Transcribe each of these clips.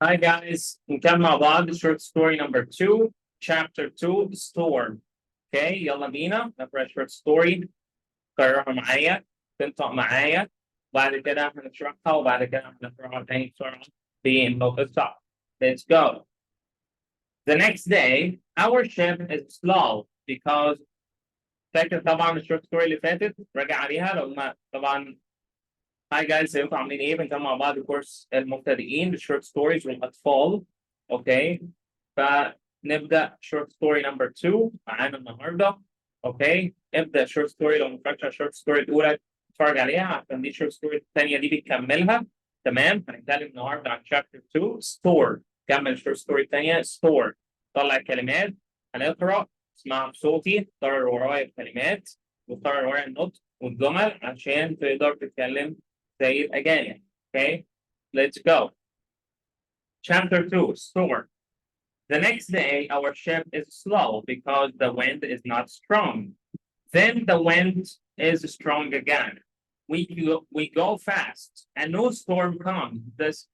Hi guys, نكمل مع بعض short story number 2 chapter 2 storm. Okay, يلا بينا نقرأ short story. كررها معايا، تنطق معايا، وبعد كده هنشرحها وبعد كده هنقرأها تاني بسرعة بالقصة. Let's go. The next day, our ship is slow because فاكر طبعا الشورت ستوري اللي فاتت راجع عليها لو ما طبعا. هاي جايز، ازيكم عاملين ايه؟ بنكمل مع بعض كورس المبتدئين بالشورت ستوريز والاطفال. اوكي، فنبدا شورت ستوري نمبر 2 معانا النهارده. اوكي، ابدا شورت ستوري لو ما اتفرجتش على الشورت ستوري الاولى اتفرج عليها عشان دي الشورت ستوري الثانيه دي بتكملها. تمام، هنتكلم النهارده عن شابتر 2 ستور. كمل الشورت ستوري الثانيه ستور. طلع الكلمات، هنقرا، اسمع بصوتي، قرر ورايا الكلمات وقرر ورايا النطق والجمل عشان تقدر تتكلم زي الأجانب. Okay, let's go. Chapter 2, storm. The next day, our ship is slow because the wind is not strong. Then the wind is strong again. We go fast. A new storm comes. This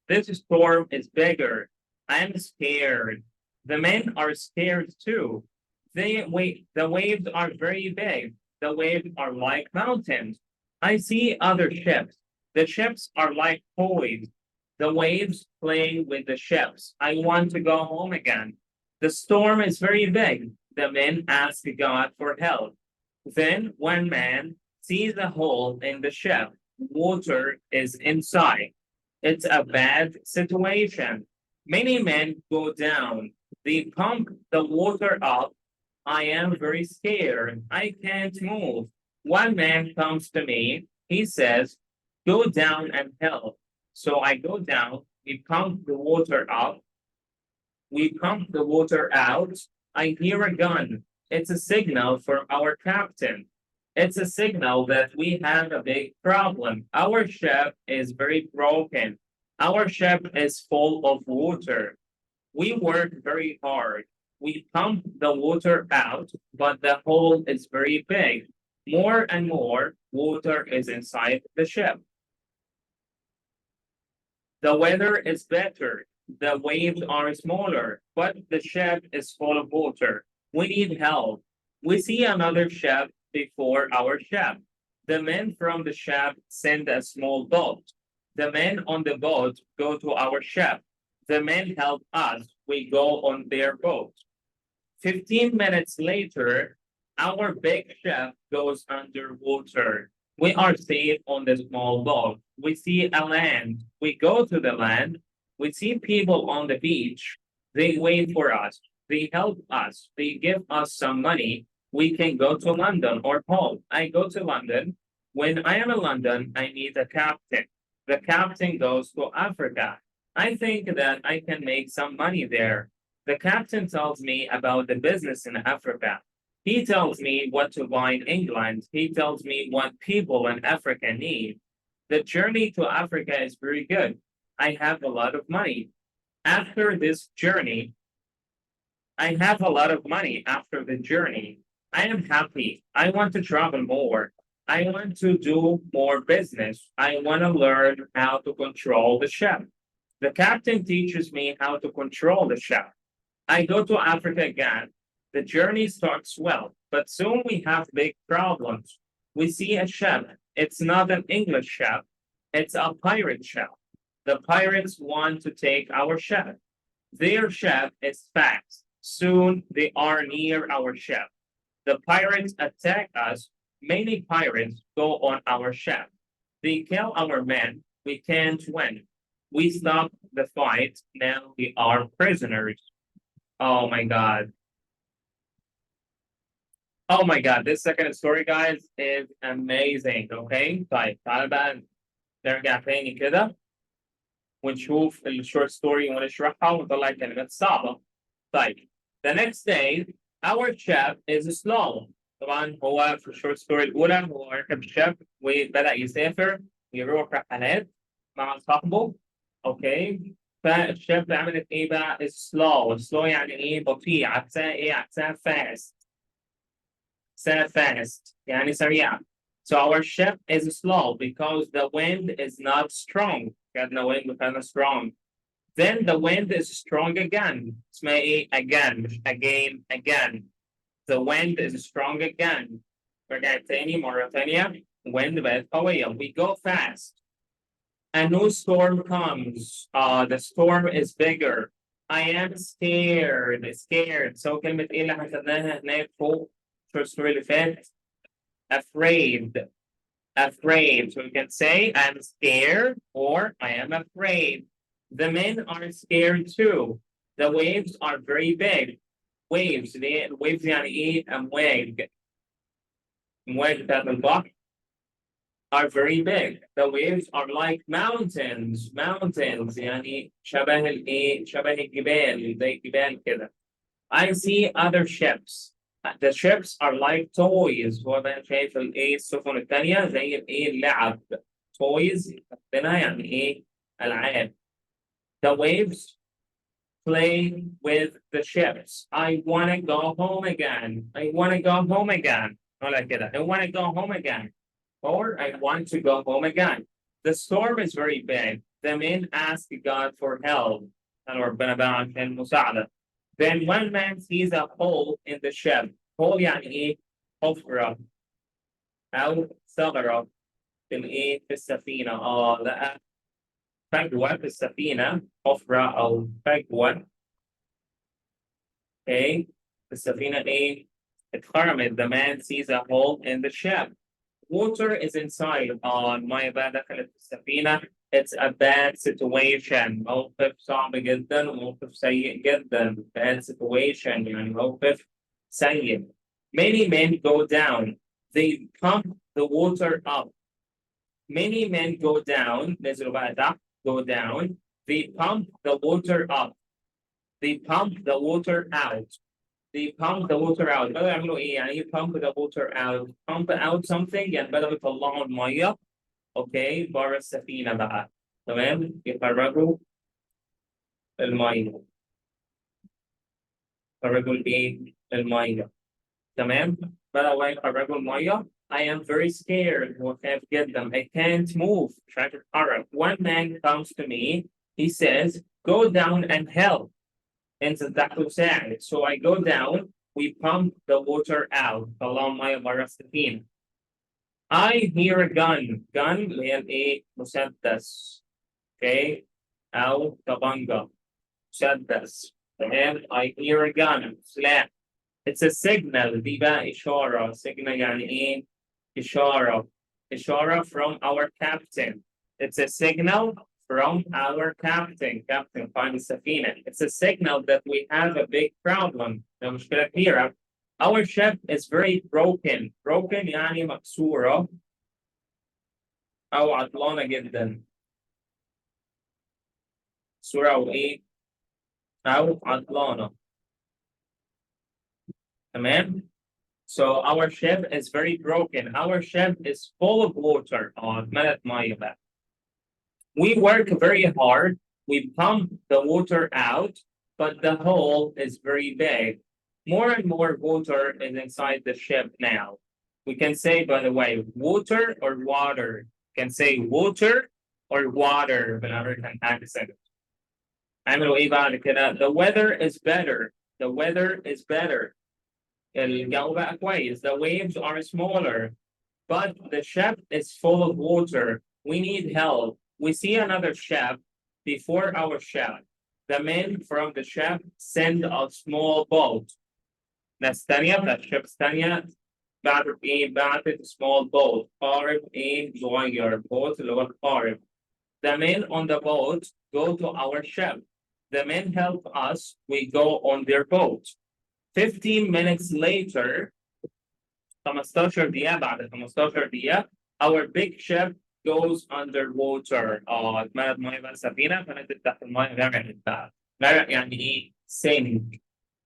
storm is bigger. I'm scared. The men are scared too. The waves are very big. The waves are like mountains. I see other ships. The ships are like toys. The waves play with the ships. I want to go home again. The storm is very big. The men ask God for help. Then one man sees a hole in the ship. Water is inside. It's a bad situation. Many men go down. They pump the water up. I am very scared. I can't move. One man comes to me. He says, go down and help. So I go down. We pump the water up. We pump the water out. I hear a gun. It's a signal for our captain. It's a signal that we have a big problem. Our ship is very broken. Our ship is full of water. We work very hard. We pump the water out, but the hole is very big. More and more water is inside the ship. The weather is better. The waves are smaller, but the ship is full of water. We need help. We see another ship before our ship. The men from the ship send a small boat. The men on the boat go to our ship. The men help us. We go on their boat. 15 minutes later, our big ship goes underwater. We are safe on the small boat. We see a land. We go to the land. We see people on the beach. They wait for us. They help us. They give us some money. We can go to London or home. I go to London. When I am in London, I meet a captain. The captain goes to Africa. I think that I can make some money there. The captain tells me about the business in Africa. He tells me what to buy in England. He tells me what people in Africa need. The journey to Africa is very good. I have a lot of money. After this journey, I have a lot of money after the journey. I am happy. I want to travel more. I want to do more business. I want to learn how to control the ship. The captain teaches me how to control the ship. I go to Africa again. The journey starts well, but soon we have big problems. We see a ship. It's not an English ship. It's a pirate ship. The pirates want to take our ship. Their ship is fast. Soon they are near our ship. The pirates attack us. Many pirates go on our ship. They kill our men. We can't win. We stop the fight. Now we are prisoners. Oh my God. Oh my God, this second story, guys, is amazing. Okay, طيب تعال بقى نرجع تاني كده ونشوف الشورت ستوري ونشرحها ونطلع الكلمات الصعبة. طيب, the next day, our ship is slow. طبعا هو في الشورت ستوري الأولى هو ركب الشip وبدأ يسافر ويروح رحلات مع صاحبه. اوكي، فالشيب عملت ايه بقى؟ slow يعني ايه؟ بطيء. عكسها ايه؟ عكسها fast. fast يعني سريعة. So our ship is slow because the wind is not strong. كان wind وكان strong. Then the wind is strong again. اسمها ايه؟ again مش again again. The wind is strong again. رجع تاني مرة تانية. Wind بقت قوية. We go fast. A new storm comes. The storm is bigger. I am scared. Scared. So كلمة ايه اللي احنا خدناها هناك فوق في الصورة اللي فاتت؟ Afraid. Afraid. So we can say I'm scared or I am afraid. The men are scared too. The waves are very big. Waves. Waves يعني ايه؟ أمواج. أمواج بتاعت البحر are very big. The waves are like mountains. Mountains يعني شبه الايه؟ شبه الجبال زي الجبال كده. I see other ships. The ships are like toys. هو بقى شايف الايه؟ السفن التانية زي الايه؟ اللعب. Toys خدناها يعني ايه؟ ألعاب. The waves play with the ships. I wanna go home again. I wanna go home again. ولا كده. I wanna go home again. Or I want to go home again. The storm is very big. The men ask God for help. قالوا ربنا بقى عشان المساعدة. Then one man sees a hole in the ship. Hole يعني إيه؟ حفرة أو ثغرة في الإيه؟ في السفينة. لقى فجوة في السفينة. حفرة أو فجوة. Okay. السفينة إيه؟ اتخرمت. The man sees a hole in the ship. Water is inside. المية بقى دخلت في السفينة. It's a bad situation. موقف صعب جدا وموقف سيء جدا. Bad situation يعني موقف سيء. Many men go down. They pump the water up. Many men go down. نزلوا بقى تحت. Go down. They pump the water up. They pump the water out. They pump the water out. بدأوا يعملوا إيه؟ يعني إيه pump the water out? Pump out something يعني بدأوا يطلعوا المية أوكي بره السفينة بقى. تمام؟ يخرجوا المية. يخرجوا الإيه؟ المية. تمام؟ بدأوا يخرجوا المية. I am very scared. هو خايف جدا. I can't move. مش عارف أتحرك. One man comes to me. He says, go down and help. انزل تحت وساعد. So I go down. We pump the water out. طلعوا المية بره السفينة. I hear a gun. Gun اللي هي الايه؟ مسدس. Okay. أو طبنجة. مسدس. تمام. I hear a gun. سلاح. It's a signal. دي بقى إشارة. Signal يعني إيه؟ إشارة. إشارة from our captain. It's a signal from our captain. Captain find السفينة. It's a signal that we have a big problem. مشكلة كبيرة. Our ship is very broken. Broken يعني مكسورة أو عطلانة جدا. مكسورة أو إيه؟ أو عطلانة. تمام؟ So our ship is very broken. Our ship is full of water. اتملت مية بقى. We work very hard. We pump the water out, but the hole is very big. More and more water is inside the ship now. We can say, by the way, water or water. We can say water or water بالAmerican accent. عملوا إيه بعد كده? The weather is better. The weather is better. الجو بقى كويس. The waves are smaller, but the ship is full of water. We need help. We see another ship before our ship. The men from the ship send a small boat. ناس تانية بتاعت ships تانية بعتت إيه؟ بعتت small boat. قارب إيه؟ صغير. boat اللي هو القارب. The men on the boat go to our ship. The men help us. We go on their boat. 15 minutes later, 15 دقيقة بعد 15 دقيقة, our big ship goes underwater. اتملت مية بقى السفينة فنزلت تحت المية غرقت بقى. غرق يعني إيه؟ sank.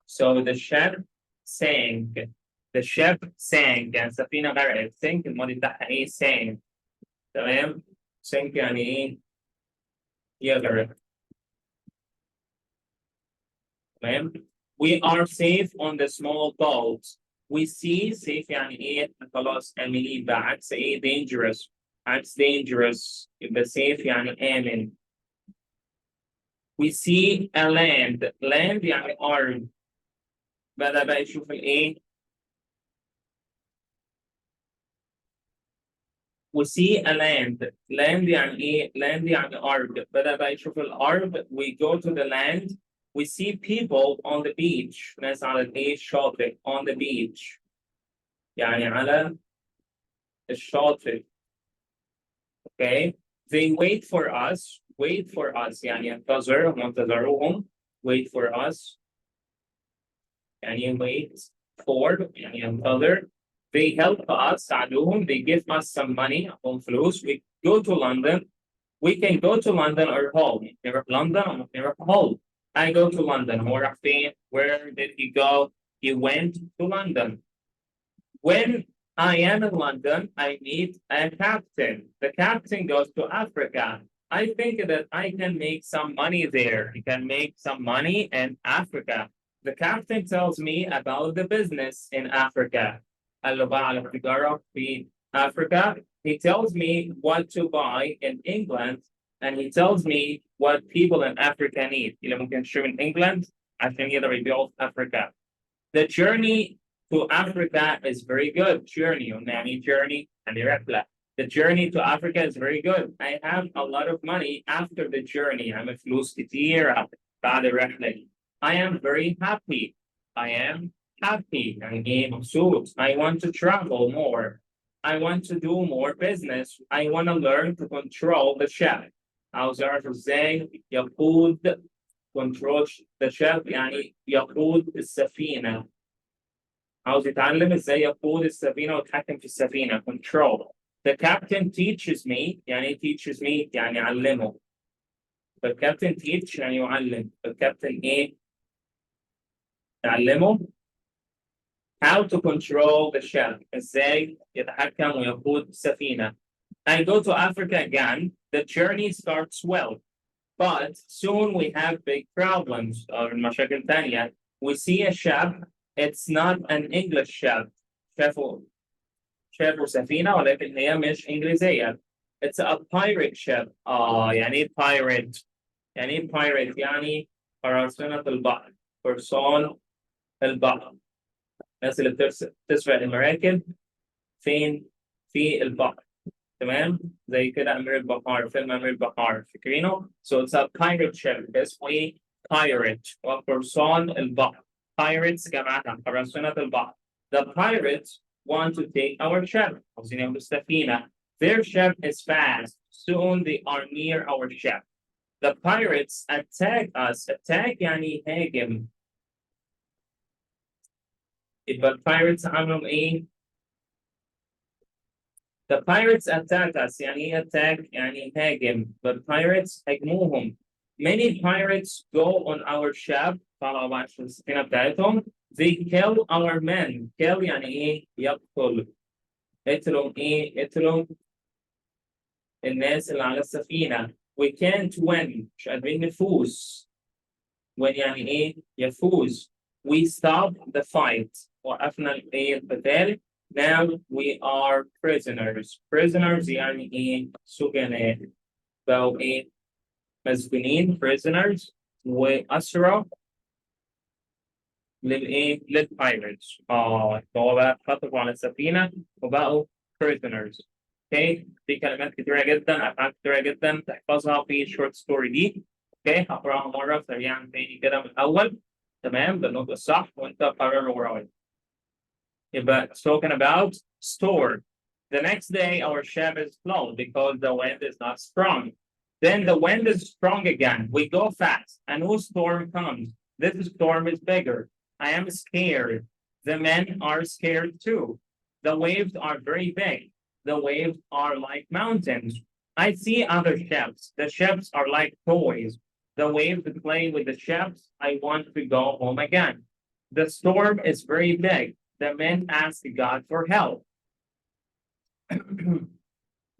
So the ship sank. The ship sank يعني السفينة غرقت. sank الماضي بتاعها إيه؟ sank. تمام؟ sank يعني إيه؟ يغرق. تمام؟ We are safe on the small boat. We see safe يعني إيه؟ خلاص آمنين بقى. عكس إيه؟ dangerous. عكس dangerous. يبقى safe يعني آمن. We see a land. Land يعني أرض. بدأ بقى يشوف الإيه؟ We see a land. Land يعني إيه؟ Land يعني أرض. بدأ بقى يشوف الأرض. We go to the land. We see people on the beach. ناس على الإيه؟ الشاطئ. On the beach. يعني على الشاطئ. Okay. They wait for us. Wait for us. يعني ينتظروهم. Wait for us. يعني wait for يعني ينتظر. They help us ساعدوهم. They give us some money. عطوهم فلوس. We go to London. We can go to London or home. نروح لندن أو ممكن نروح home. I go to London. هو راح فين? Where did he go? He went to London. When I am in London, I meet a captain. The captain goes to Africa. I think that I can make some money there. I can make some money in Africa. The captain tells me about the business in Africa. قال له بقى على التجارة في Africa. He tells me what to buy in England, and he tells me what people in Africa need. اللي ممكن يشتروا من England عشان يقدروا يبيعوا في Africa. The journey to Africa is very good. Journey, journey and رحلة. The journey to Africa is very good. I have a lot of money after the journey. I'm فلوس كتير بعد الرحلة. I am very happy. I am happy. يعني مبسوط. I want to travel more. I want to do more business. I want to learn to control the ship. عاوز أعرف إزاي يقود control the ship يعني يقود السفينة. عاوز يتعلم ازاي يقود السفينة ويتحكم في السفينة. Control. The captain teaches me. يعني teaches me يعني يعلمه. The captain teach يعني يعلم. The captain ايه؟ يعلمه how to control the ship. ازاي يتحكم ويقود السفينة. I go to Africa again. The journey starts well. But soon we have big problems. أو مشاكل تانية. We see a ship. It's not an English ship. شافوا سفينة ولكن هي مش إنجليزية. It's a pirate ship. يعني إيه pirate؟ يعني إيه pirate؟ يعني قراصنة البحر. قرصان البحر. الناس اللي بتسرق المراكب فين؟ في البحر. تمام؟ زي كده أمير البحار. فيلم أمير البحار. فاكرينه؟ So it's a pirate ship. اسمه pirate. وقرصان البحر. Pirates جماعة قراصنة البحر. The pirates want to take our ship. عاوزين ياخدوا السفينة. Their ship is fast. Soon they are near our ship. The pirates attack us. Attack يعني هاجم. يبقى pirates عملوا إيه؟ The pirates attack us. يعني إيه attack؟ يعني هاجم. The pirates هاجموهم. Many pirates go on our ship. طلعوا بعد السفينة بتاعتهم. They kill our men. Kill يعني إيه؟ يقتل. قتلوا إيه؟ قتلوا الناس اللي على السفينة. We can't win. مش قادرين نفوز. Win يعني إيه؟ يفوز. We stop the fight. وقفنا الإيه؟ القتال. Now we are prisoners. Prisoners يعني إيه؟ سجناء. بقوا إيه؟ مسجونين. Prisoners. وأسرى للايه؟ للبايرتس. هو بقى اتخطفوا على السفينه وبقوا prisoners. اوكي في كلمات كتيره جدا، افعال كتيره جدا تحفظها في الشورت ستوري دي. اوكي هقراها مره سريعا تاني كده من الاول. تمام بالنطق الصح وانت قرر ورايا. يبقى talking about store. The next day our ship is blown because the wind is not strong. Then the wind is strong again. We go fast. A new storm comes. This storm is bigger. I am scared. The men are scared too. The waves are very big. The waves are like mountains. I see other ships. The ships are like toys. The waves play with the ships. I want to go home again. The storm is very big. The men ask God for help.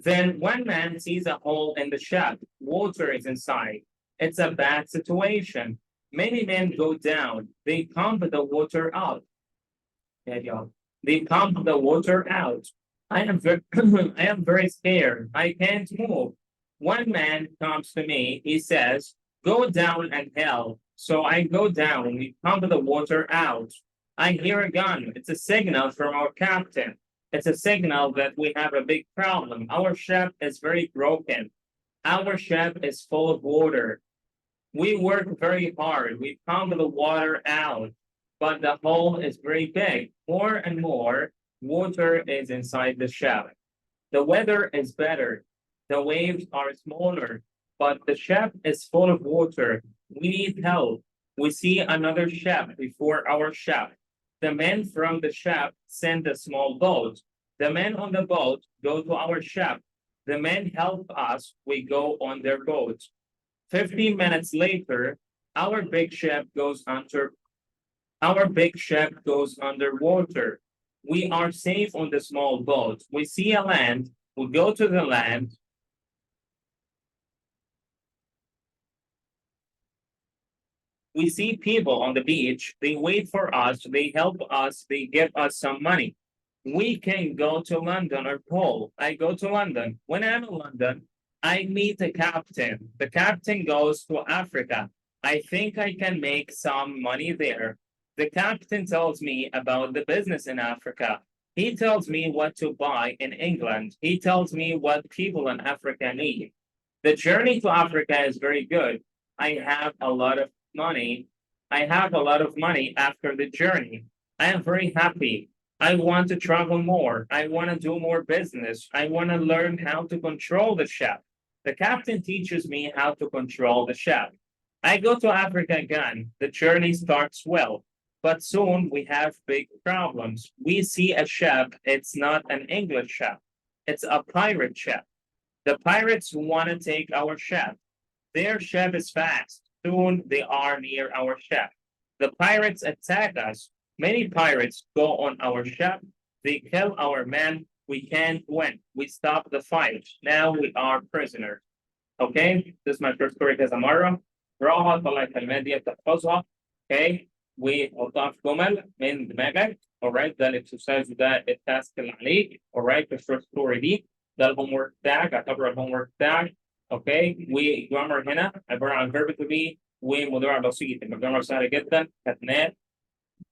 Then one man sees a hole in the ship. Water is inside. It's a bad situation. Many men go down. They pump the water out. They pump the water out. I am very scared. I can't move. One man comes to me. He says, Go down and help. So I go down, we pump the water out. I hear a gun. It's a signal from our captain. It's a signal that we have a big problem. Our ship is very broken. Our ship is full of water. We work very hard. We pump the water out, but the hole is very big. More and more water is inside the ship. The weather is better. The waves are smaller, but the ship is full of water. We need help. We see another ship before our ship. The men from the ship send a small boat. The men on the boat go to our ship. The men help us. We go on their boat. 15 minutes later, our big ship goes underwater. We are safe on the small boat. We see a land. We go to the land. We see people on the beach. They wait for us. They help us. They give us some money. We can go to London or Paul. I go to London. When I'm in London, I meet a captain. The captain goes to Africa. I think I can make some money there. The captain tells me about the business in Africa. He tells me what to buy in England. He tells me what people in Africa need. The journey to Africa is very good. I have a lot of money. I have a lot of money after the journey. I am very happy. I want to travel more. I want to do more business. I want to learn how to control the ship. The captain teaches me how to control the ship. I go to Africa again. The journey starts well, but soon we have big problems. We see a ship. It's not an English ship. It's a pirate ship. The pirates want to take our ship. Their ship is fast. Soon they are near our ship. The pirates attack us. Many pirates go on our ship. They kill our men. We can't win. We stop the fight. Now we are prisoners. Okay, this is my first story كذا مرة. اقراها طلع الكلمات دي تحفظها. Okay, وحطها في جمل من دماغك. Alright, ده الاكسرسايز وده التاسك اللي عليك. Alright, في الشورت ستوري دي ده الهوم ورك بتاعك. اعتبره الهوم ورك بتاعك. اوكي، وجرامر هنا عباره عن فيرب تو بي ومضارع بسيط. الجرامر سهل جدا، خدناه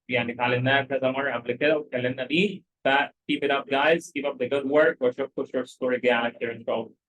يعني اتعلمناه كذا مره قبل كده واتكلمنا بيه. ف keep it up guys, keep up the good work واشوفكم شورت ستوري جاي على كتير ان شاء الله.